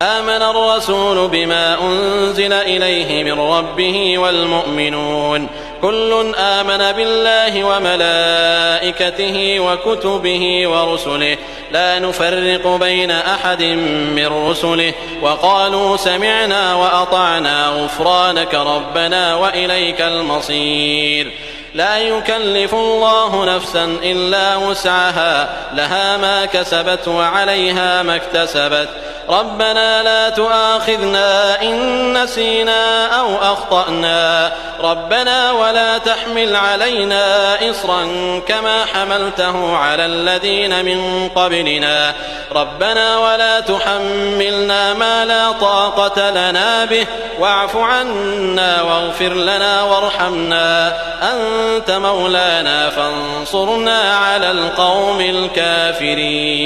آمن الرسول بما أنزل إليه من ربه والمؤمنون كل آمن بالله وملائكته وكتبه ورسله لا نفرق بين أحد من رسله وقالوا سمعنا وأطعنا غفرانك ربنا وإليك المصير. لا يكلف الله نفسا إلا وسعها لها ما كسبت وعليها ما اكتسبت ربنا لا تؤاخذنا إن نسينا أو أخطأنا ربنا ولا تحمل علينا إصرا كما حملته على الذين من قبلنا ربنا ولا تحملنا ما لا طاقة لنا به واعف عنا واغفر لنا وارحمنا أنت مولانا فانصرنا على القوم الكافرين.